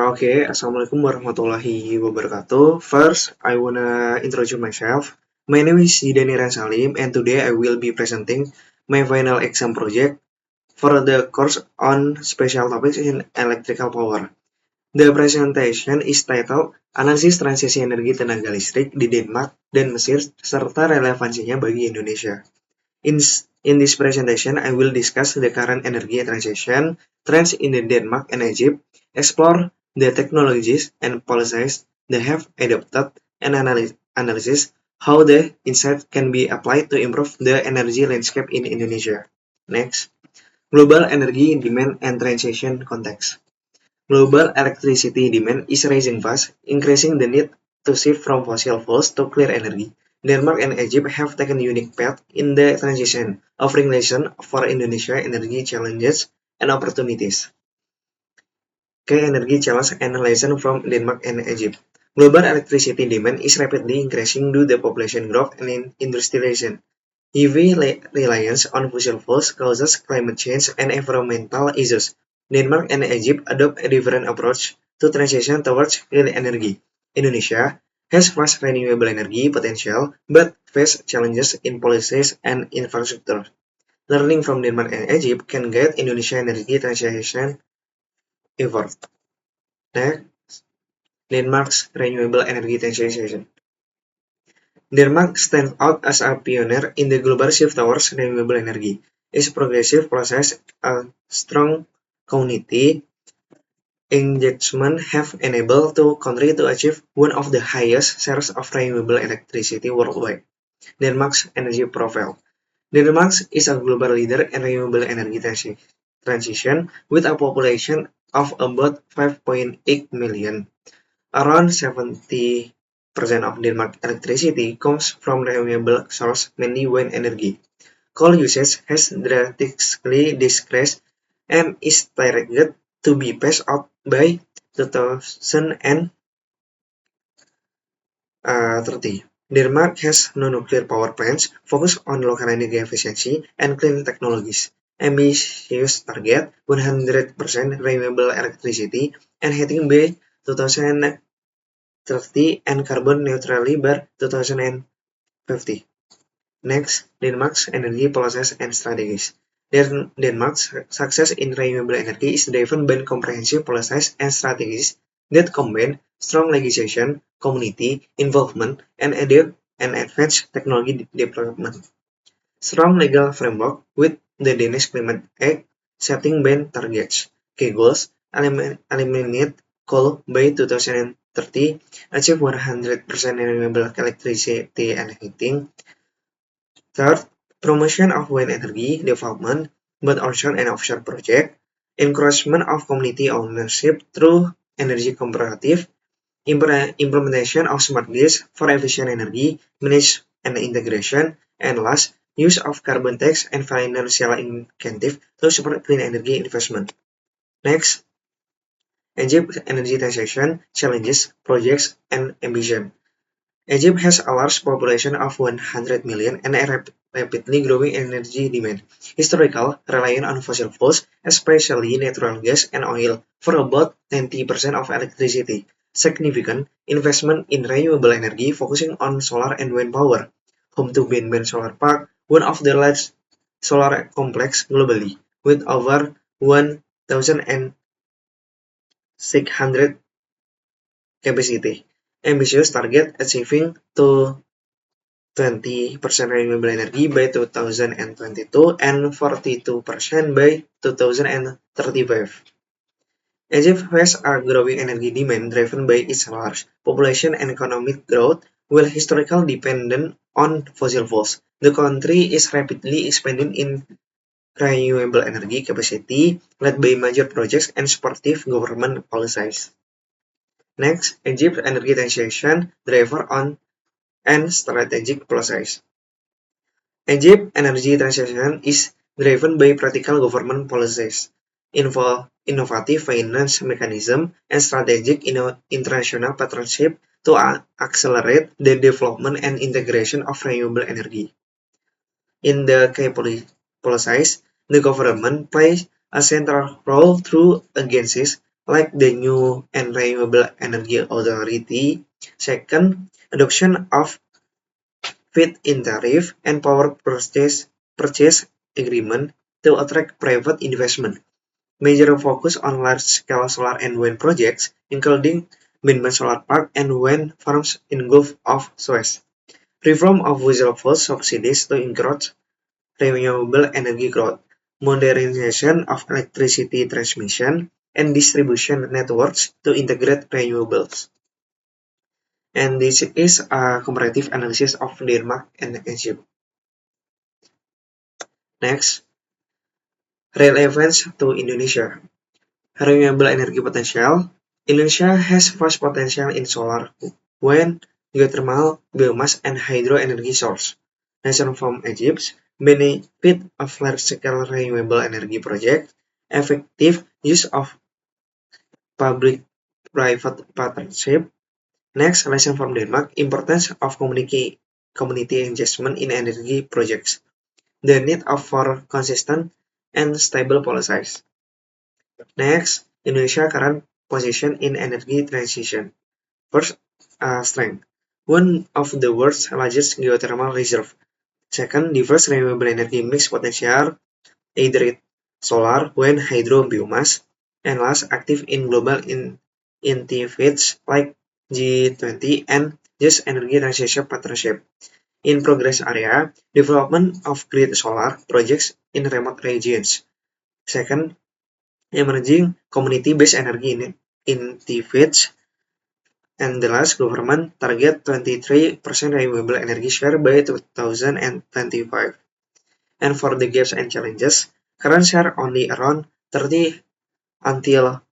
Assalamualaikum warahmatullahi wabarakatuh. First, I wanna introduce myself. My name is Zidane Salim, and today I will be presenting my final exam project for the course on special topics in electrical power. The presentation is titled Analisis Transisi Energi Tenaga Listrik di Denmark dan Mesir serta relevansinya bagi Indonesia. In this presentation, I will discuss the current energy transition trends in Denmark and Egypt, explore the technologies and policies they have adopted, and analysis how the insight can be applied to improve the energy landscape in Indonesia. Next, global energy demand and transition context. Global electricity demand is rising fast, increasing the need to shift from fossil fuels to clean energy. Denmark and Egypt have taken unique path in the transition, offering lessons for Indonesia energy challenges and opportunities. Energy challenge and lesson from Denmark and Egypt. Global electricity demand is rapidly increasing due to population growth and industrialization. Heavy reliance on fossil fuels causes climate change and environmental issues. Denmark and Egypt adopt a different approach to transition towards clean energy. Indonesia has vast renewable energy potential but face challenges in policies and infrastructure. Learning from Denmark and Egypt can guide Indonesia energy transition effort. Next, Denmark's renewable energy transition. Denmark stands out as a pioneer in the global shift towards renewable energy. Its progressive process and strong community engagement have enabled the country to achieve one of the highest shares of renewable electricity worldwide. Denmark's energy profile. Denmark is a global leader in renewable energy transition with a population of about 5.8 million. Around 70% of Denmark's electricity comes from renewable sources, mainly wind energy. Coal usage has drastically decreased and is targeted to be phased out by 2030. Denmark has no nuclear power plants, focused on local energy efficiency and clean technologies. Ambitious target 100% renewable electricity and heating by 2030 and carbon neutrality by 2050. Next, Denmark's energy policies and strategies. Denmark's success in renewable energy is driven by comprehensive policies and strategies that combine strong legislation, community involvement, and advanced technology development. Strong legal framework with the Danish Climate Act setting ban targets. Key goals: eliminate coal by 2030, achieve 100% renewable electricity and heating. Third, promotion of wind energy development, both onshore and offshore projects, encouragement of community ownership through energy cooperative, implementation of smart grids for efficient energy management and integration, and last, use of carbon tax and financial incentive to support clean energy investment. Next, Egypt energy transition challenges, projects, and ambition. Egypt has a large population of 100 million and a rapidly growing energy demand. Historical reliance on fossil fuels, especially natural gas and oil, for about 90% of electricity. Significant investment in renewable energy focusing on solar and wind power. Home to Benben Solar Park, one of the largest solar complex globally, with over 1,600 capacity. Ambitious target achieving to 20% renewable energy by 2022 and 42% by 2035. Egypt has a growing energy demand driven by its large population and economic growth, while historically dependent on fossil fuels. The country is rapidly expanding in renewable energy capacity, led by major projects and supportive government policies. Next, Egypt energy transition driver on and strategic policies. Egypt energy transition is driven by practical government policies, innovative finance mechanism, and strategic international partnership to accelerate the development and integration of renewable energy. In the key policies, the government plays a central role through agencies like the new and renewable energy authority. Second, adoption of feed-in tariff and power purchase agreement to attract private investment. Major focus on large-scale solar and wind projects, including wind solar park and wind farms in Gulf of Suez. Reform of fossil fuel subsidies to encourage renewable energy growth. Modernization of electricity transmission and distribution networks to integrate renewables. And this is a comparative analysis of Denmark and Egypt. Next, relevance to Indonesia. Renewable energy potential. Indonesia has vast potential in solar, wind, geothermal, biomass, and hydro energy source. Nation from Egypt benefit of large-scale renewable energy projects, effective use of public-private partnership. Next, lesson from Denmark, importance of community engagement in energy projects. The need for consistent and stable policies. Next, Indonesia current position in energy transition. First, strength. One of the world's largest geothermal reserve. Second, diverse renewable energy mix potential, either solar, wind, hydro, biomass. And last, active in global initiatives like G20 and Just Energy Transition Partnership. In progress area, development of grid solar projects in remote regions. Second, emerging community-based energy initiatives. And the last, government target 23% renewable energy share by 2025. And for the gaps and challenges, current share only around 30 until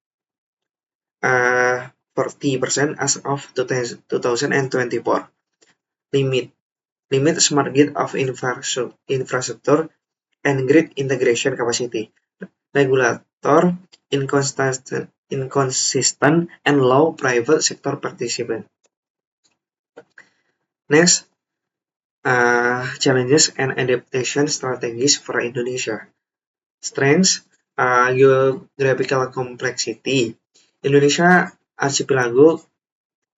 40% as of 2024. Limit smart grid of infrastructure and grid integration capacity. Regulator inconsistent and low private sector participation. Next, challenges and adaptation strategies for Indonesia. Strengths, geographical complexity. Indonesia archipelago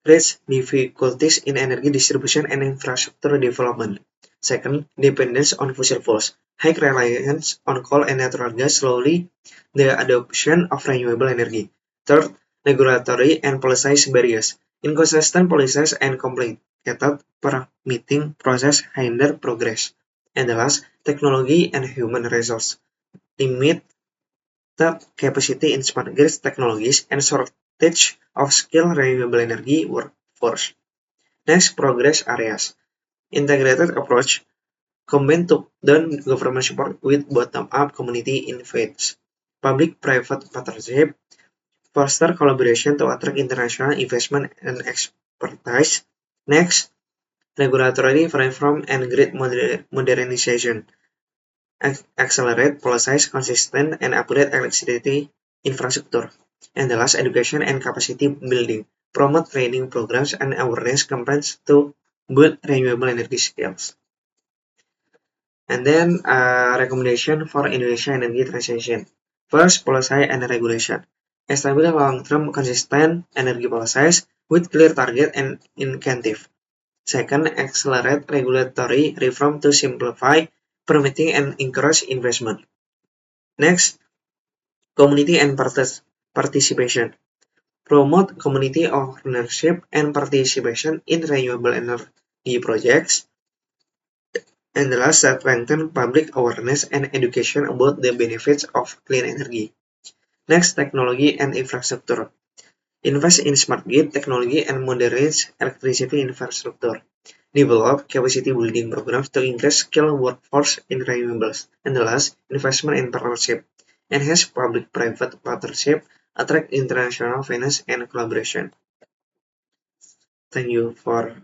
creates difficulties in energy distribution and infrastructure development. Second, dependence on fossil fuels. High reliance on coal and natural gas slowly the adoption of renewable energy. Third, regulatory and policy barriers. Inconsistent policies and complicated permitting process hinder progress. And the last, technology and human resource. Limited capacity in smart grid technologies and shortage of skilled renewable energy workforce. Next, progress areas. Integrated approach combine top-down government support with bottom-up community initiatives. Public-private partnership foster collaboration to attract international investment and expertise. Next, regulatory reform and grid modernization. Accelerate policies, consistent and upgrade electricity infrastructure. And the last, education and capacity building. Promote training programs and awareness campaigns to build renewable energy skills. And then recommendation for Indonesia energy transition. First, policy and regulation. Establish long-term consistent energy policies with clear target and incentive. Second, accelerate regulatory reform to simplify permitting and encourage investment. Next, community and participation. Promote community ownership and participation in renewable energy projects. And the last, strengthen public awareness and education about the benefits of clean energy. Next, technology and infrastructure. Invest in smart grid technology and modernize electricity infrastructure. Develop capacity building programs to increase skilled workforce in renewables. And the last, investment in partnership. Enhance public-private partnership, attract international finance and collaboration. Thank you for